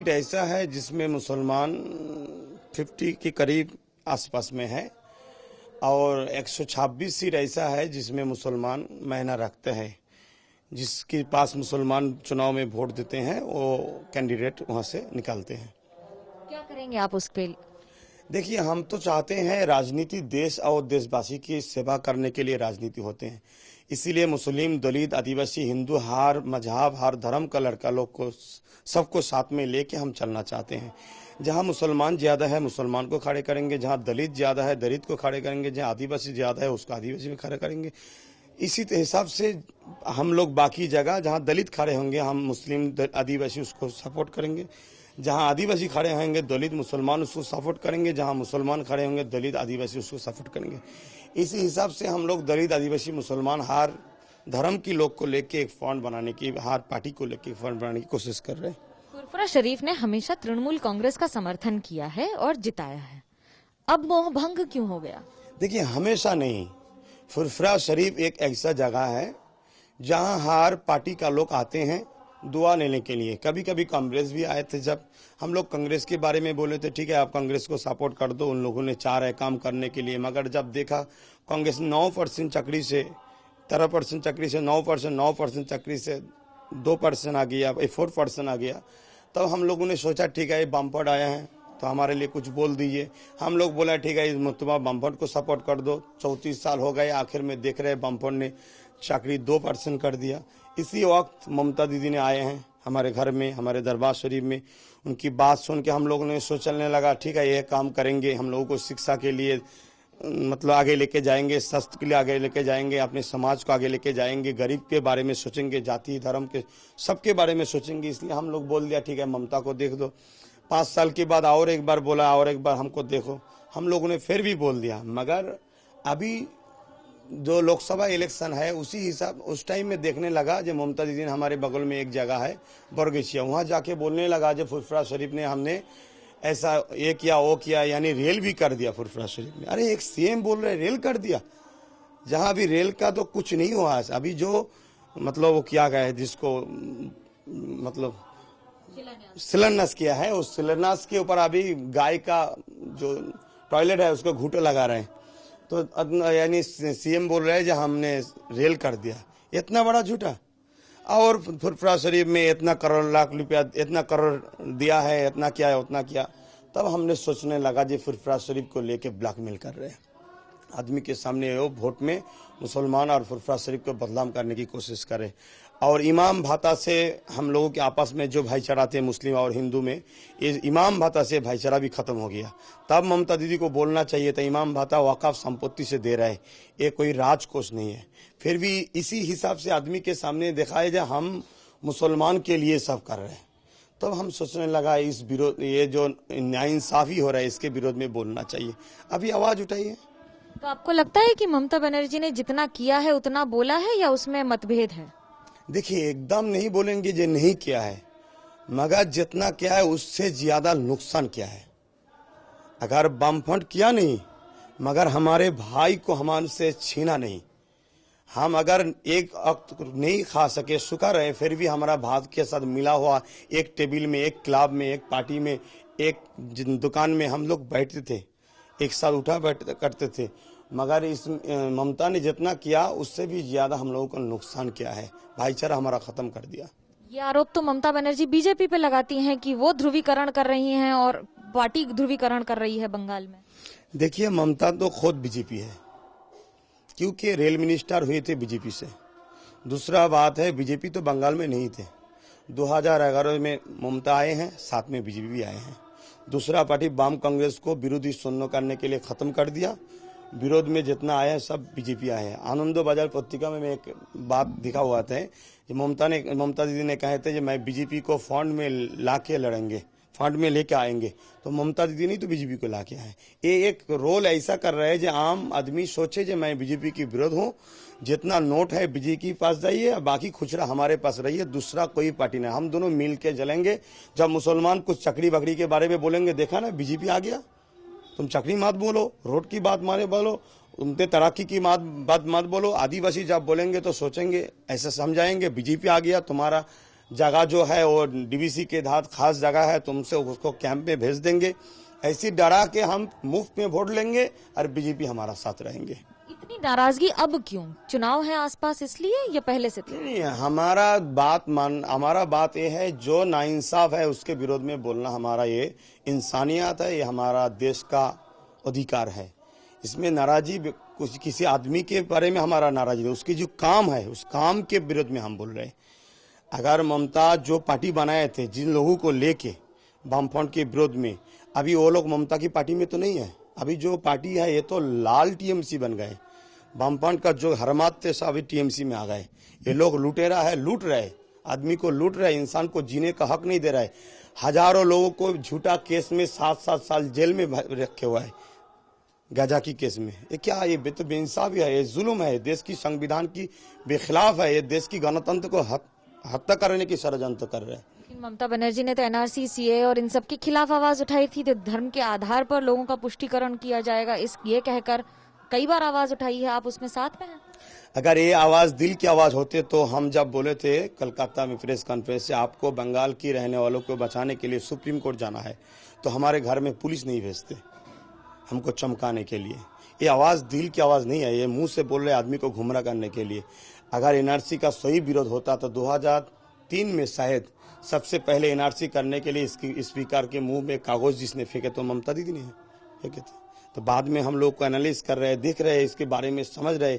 ऐसा है जिसमें मुसलमान 50 के करीब आसपास में है और 126 सीट ऐसा है जिसमें मुसलमान मायना रखते हैं। जिसके पास मुसलमान चुनाव में वोट देते हैं वो कैंडिडेट वहां से निकालते हैं। क्या करेंगे आप उस पे? देखिए, हम तो चाहते हैं राजनीति देश और देशवासी की सेवा करने के लिए राजनीति होते हैं। इसीलिए मुस्लिम, दलित, आदिवासी, हिंदू, हर मजहब, हर धर्म का लड़का लोग को सबको साथ में लेके हम चलना चाहते हैं। जहां मुसलमान ज्यादा है मुसलमान को खड़े करेंगे, जहां दलित ज्यादा है दलित को खड़े करेंगे, जहां आदिवासी ज्यादा है उसको आदिवासी में खड़े करेंगे। इसी हिसाब से हम लोग बाकी जगह जहां दलित खड़े होंगे हम मुस्लिम आदिवासी उसको सपोर्ट करेंगे, जहां आदिवासी खड़े होंगे दलित मुसलमान उसको सपोर्ट करेंगे, जहां मुसलमान खड़े होंगे दलित आदिवासी उसको सपोर्ट करेंगे। इसी हिसाब से हम लोग दलित आदिवासी मुसलमान हर धर्म की लोग को लेके एक फंड बनाने की, हर पार्टी को लेके फंड बनाने की कोशिश कर रहे हैं। फुरफुरा शरीफ ने हमेशा तृणमूल कांग्रेस का समर्थन किया है और जिताया है, अब मोह भंग क्यों हो गया? देखिए, हमेशा नहीं। फुरफुरा शरीफ एक ऐसा जगह है जहां हर पार्टी का लोग आते हैं दुआ लेने के लिए। कभी कभी कांग्रेस भी आए थे, जब हम लोग कांग्रेस के बारे में बोले थे ठीक है आप कांग्रेस को सपोर्ट कर दो, उन लोगों ने चाह रहे काम करने के लिए, मगर जब देखा कांग्रेस 9% चक्री से 13% चक्री से 9% चक्री से 2% आ गया, 4% आ गया, तब हम लोगों ने सोचा ठीक है ये बम्फर्ड आया है तो हमारे लिए कुछ बोल दीजिए। हम लोग बोला ठीक है इस मुतबा बम्फर्ड को सपोर्ट कर दो। 34 साल हो गए, आखिर में देख रहे बम्फर्ड ने चक्री 2% कर दिया। इसी वक्त ममता दीदी ने आए हैं हमारे घर में, हमारे दरबार शरीफ में। उनकी बात सुन के हम लोगों ने सोचने लगा ठीक है ये काम करेंगे, हम लोगों को शिक्षा के लिए मतलब आगे लेके जाएंगे, स्वास्थ्य के लिए आगे लेके जाएंगे, अपने समाज को आगे लेके जाएंगे, गरीब के बारे में सोचेंगे, जाति धर्म के सबके बारे में सोचेंगे। इसलिए हम लोग बोल दिया ठीक है ममता को देख दो। 5 साल के बाद और एक बार बोला और एक बार हमको देखो, हम लोगों ने फिर भी बोल दिया। मगर अभी जो लोकसभा इलेक्शन है उसी हिसाब उस टाइम में देखने लगा जो ममता दीदी ने हमारे बगल में एक जगह है बरगछिया, वहाँ जाके बोलने लगा जो फुरफुरा शरीफ ने हमने ऐसा ये किया वो किया, यानी रेल भी कर दिया फुरफुरा शरीफ में। अरे एक सीएम बोल रहे रेल कर दिया, जहाँ अभी रेल का तो कुछ नहीं हुआ है। अभी जो मतलब वो किया गया है जिसको मतलब शिलान्यास किया है, उस शिलान्यास के ऊपर अभी गाय का जो टॉयलेट है उसको घूंटे लगा रहे हैं। तो यानी सीएम बोल रहे हैं जो हमने रेल कर दिया, इतना बड़ा झूठा। और फुरफुरा शरीफ में इतना करोड़ लाख रुपया इतना करोड़ दिया है, इतना किया है उतना किया। तब हमने सोचने लगा जी फुरफुरा शरीफ को लेके ब्लैकमेल कर रहे हैं आदमी के सामने, वो वोट में मुसलमान और फुरफुरा शरीफ को बदनाम करने की कोशिश करे। और इमाम भाता से हम लोगों के आपस में जो भाईचारा थे मुस्लिम और हिंदू में, ये इमाम भाता से भाईचारा भी खत्म हो गया। तब ममता दीदी को बोलना चाहिए था इमाम भाता वक़ाफ संपत्ति से दे रहा है, ये कोई राजकोष नहीं है। फिर भी इसी हिसाब से आदमी के सामने दिखाए जाए हम मुसलमान के लिए सब कर रहे हैं। तब हम सोचने लगा इस विरोध, ये जो नाइंसाफी हो रहा है इसके विरोध में बोलना चाहिए, अभी आवाज उठाइए। तो आपको लगता है कि ममता बनर्जी ने जितना किया है उतना बोला है या उसमें मतभेद है? देखिए, एकदम नहीं बोलेंगे जो नहीं किया है, मगर जितना किया है उससे ज्यादा नुकसान किया है। अगर बमफंड किया नहीं, मगर हमारे भाई को हमारे से छीना नहीं, हम अगर एक वक्त नहीं खा सके सूखा रहे, फिर भी हमारा भात के साथ मिला हुआ एक टेबल में, एक क्लब में, एक पार्टी में, एक दुकान में हम लोग बैठते थे, एक साथ उठा बैठ करते थे। मगर इस ममता ने जितना किया उससे भी ज्यादा हम लोगों को नुकसान किया है, भाईचारा हमारा खत्म कर दिया। ये आरोप तो ममता बनर्जी बीजेपी पे लगाती हैं कि वो ध्रुवीकरण कर रही हैं और पार्टी ध्रुवीकरण कर रही है बंगाल में। देखिए, ममता तो खुद बीजेपी है क्योंकि रेल मिनिस्टर हुए थे बीजेपी से। दूसरा बात है बीजेपी तो बंगाल में नहीं थे, 2011 में ममता आए हैं, साथ में बीजेपी भी आए हैं। दूसरा पार्टी वाम कांग्रेस को विरोधी शून्य करने के लिए खत्म कर दिया। विरोध में जितना आया है सब बीजेपी आए हैं। आनंदो बाजार पत्रिका में एक बात दिखा हुआ था कि ममता दीदी ने कहे थे कि मैं बीजेपी को फंड में ला के लड़ेंगे, फंड में लेके आएंगे। तो ममता दीदी नहीं तो बीजेपी को ला के आए। ये एक रोल ऐसा कर रहे हैं जो आम आदमी सोचे जो मैं बीजेपी की विरोध हूँ, जितना नोट है बीजेपी के पास जाइए, बाकी खुचरा हमारे पास रहिए, दूसरा कोई पार्टी नहीं, हम दोनों मिल के जलेंगे। जब मुसलमान कुछ चकड़ी बकड़ी के बारे में बोलेंगे, देखा ना बीजेपी आ गया, तुम चकड़ी मत बोलो, रोड की बात मारे बोलो, उनके तरक्की की बात मत बोलो। आदिवासी जब बोलेंगे तो सोचेंगे, ऐसा समझाएंगे बीजेपी आ गया, तुम्हारा जगह जो है वो डीवीसी के तहत खास जगह है, तुमसे उसको कैंप में भेज देंगे, ऐसी डरा के हम मुफ्त में वोट लेंगे और बीजेपी हमारा साथ रहेंगे। इतनी नाराजगी अब क्यों? चुनाव है आसपास इसलिए या पहले से थी? नहीं, हमारा बात ये है, जो नाइंसाफ है उसके विरोध में बोलना हमारा ये इंसानियत है, ये हमारा देश का अधिकार है। इसमें नाराजी कुछ किसी आदमी के बारे में हमारा नाराजी है, उसकी जो काम है उस काम के विरोध में हम बोल रहे हैं। अगर ममता जो पार्टी बनाए थे जिन लोगों को लेके वामफ्रंट के विरोध में, अभी वो लोग ममता की पार्टी में तो नहीं है। अभी जो पार्टी है ये तो लाल टीएमसी बन गए। वामफ्रंट का जो हरमात थे सब अभी टीएमसी में आ गए। ये लोग लुटेरा है, लूट रहे, आदमी को लूट रहे, इंसान को जीने का हक नहीं दे रहा है। हजारों लोगों को झूठा केस में 7-7 साल जेल में रखे हुआ है, गाजा की केस में। ये क्या, ये तो बेइंसाफी है, ये जुल्म है, देश की संविधान की बेखिलाफ है, ये देश की गणतंत्र को हत्या करने की षड्यंत्र कर रहे हैं। ममता बनर्जी ने तो एनआरसी, सीए और इन सब के खिलाफ आवाज उठाई थी, तो धर्म के आधार पर लोगों का पुष्टिकरण किया जाएगा ये कहकर कई बार आवाज उठाई है। आप उसमें साथ में हैं? अगर ये आवाज दिल की आवाज होते तो हम जब बोले थे कलकत्ता में प्रेस कॉन्फ्रेंस से, आपको बंगाल की रहने वालों को बचाने के लिए सुप्रीम कोर्ट जाना है, तो हमारे घर में पुलिस नहीं भेजते हमको चमकाने के लिए। ये आवाज दिल की आवाज नहीं है, ये मुंह से बोल रहे आदमी को गुमराह करने के लिए। अगर एनआरसी का सही विरोध होता तो 2003 में शायद सबसे पहले एनआरसी करने के लिए स्पीकर के मुंह में कागज जिसने फेंके तो ममता दीदी ने फेंके थे। तो बाद में हम लोग को एनालिस कर रहे हैं, देख रहे हैं, इसके बारे में समझ रहे,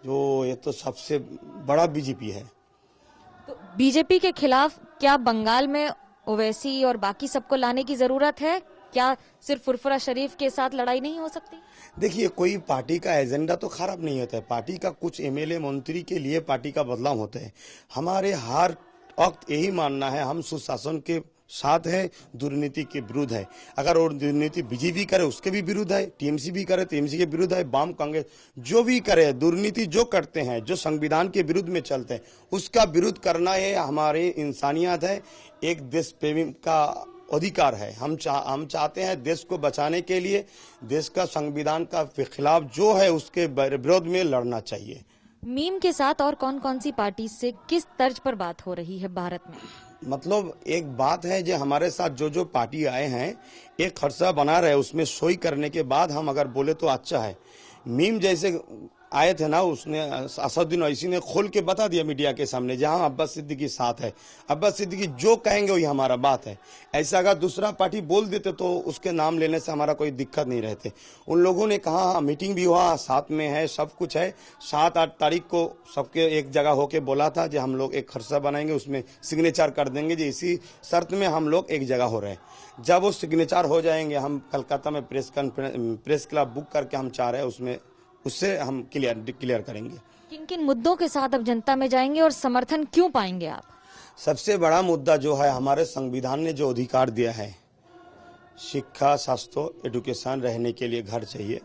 जो ये तो सबसे बड़ा बीजेपी है। तो बीजेपी के खिलाफ क्या बंगाल में ओवैसी और बाकी सबको लाने की जरूरत है? क्या सिर्फ फुरफुरा शरीफ के साथ लड़ाई नहीं हो सकती? देखिए, कोई पार्टी का एजेंडा तो खराब नहीं होता है। पार्टी का कुछ एमएलए मंत्री के लिए पार्टी का बदलाव होता है। हमारे हर वक्त यही मानना है, हम सुशासन के साथ है, दुर्नीति के विरुद्ध है। अगर वो दुर्नीति बीजेपी करे उसके भी विरुद्ध है, टीएमसी भी करे टीएमसी के विरुद्ध है, वाम कांग्रेस जो भी करे, दुर्नीति जो करते हैं, जो संविधान के विरुद्ध में चलते हैं, उसका विरुद्ध करना ये हमारी इंसानियत है, एक देश प्रेमी का अधिकार है। हम चाहते हैं देश को बचाने के लिए, देश का संविधान का खिलाफ जो है उसके विरोध में लड़ना चाहिए। मीम के साथ और कौन कौन सी पार्टी से किस तर्ज पर बात हो रही है भारत में? मतलब एक बात है, जो हमारे साथ जो पार्टी आए हैं एक खर्चा बना रहे, उसमें सोई करने के बाद हम अगर बोले तो अच्छा है। मीम जैसे आए थे ना, उसने असदुद्दीन ओवैसी ने खोल के बता दिया मीडिया के सामने, जहां अब्बास सिद्दीकी साथ है, अब्बास सिद्दीकी जो कहेंगे वही हमारा बात है। ऐसा अगर दूसरा पार्टी बोल देते तो उसके नाम लेने से हमारा कोई दिक्कत नहीं रहते। उन लोगों ने कहा, हाँ मीटिंग भी हुआ, साथ में है, सब कुछ है। 7-8 तारीख को सबके एक जगह होके बोला था जो हम लोग एक खर्चा बनाएंगे, उसमें सिग्नेचर कर देंगे, जो इसी शर्त में हम लोग एक जगह हो रहे हैं। जब वो सिग्नेचर हो जाएंगे, हम कलकत्ता में प्रेस क्लब बुक करके हम चाह रहे हैं, उसमें उससे हम क्लियर करेंगे। किन किन मुद्दों के साथ अब जनता में जाएंगे और समर्थन क्यों पाएंगे आप? सबसे बड़ा मुद्दा जो है, हमारे संविधान ने जो अधिकार दिया है, शिक्षा, स्वास्थ्य, एजुकेशन, रहने के लिए घर चाहिए,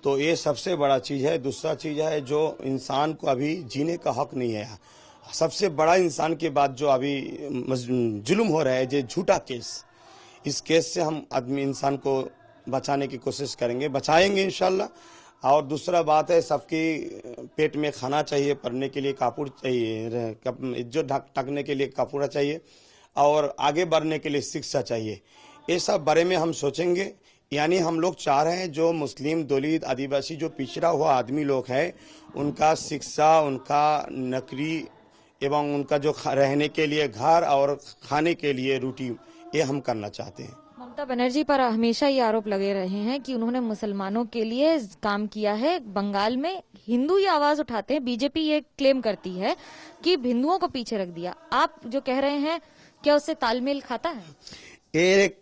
तो ये सबसे बड़ा चीज है। दूसरा चीज है, जो इंसान को अभी जीने का हक नहीं है। सबसे बड़ा इंसान के बाद जो अभी जुल्म हो रहा है, जो झूठा केस, इस केस से हम आदमी इंसान को बचाने की कोशिश करेंगे, बचाएंगे इंशाल्लाह। और दूसरा बात है, सबकी पेट में खाना चाहिए, पढ़ने के लिए कापूर चाहिए, इज्जत ढकने के लिए कापूरा चाहिए, और आगे बढ़ने के लिए शिक्षा चाहिए। ये सब बारे में हम सोचेंगे। यानी हम लोग चाह रहे हैं, जो मुस्लिम, दलित, आदिवासी, जो पिछड़ा हुआ आदमी लोग है, उनका शिक्षा, उनका नौकरी एवं उनका जो रहने के लिए घर और खाने के लिए रोटी, ये हम करना चाहते हैं। ममता बनर्जी पर हमेशा ये आरोप लगे रहे हैं कि उन्होंने मुसलमानों के लिए काम किया है। बंगाल में हिंदू ये आवाज उठाते हैं, बीजेपी ये क्लेम करती है कि हिंदुओं को पीछे रख दिया। आप जो कह रहे हैं, क्या उससे तालमेल खाता है? एक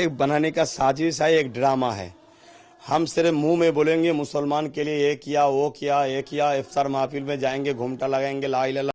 बनाने का साजिश है, एक ड्रामा है। हम सिर्फ मुंह में बोलेंगे मुसलमान के लिए ये किया, वो किया, ये किया, इफ्तार महफिल में जाएंगे, घूमटा लगाएंगे, ला इलाहा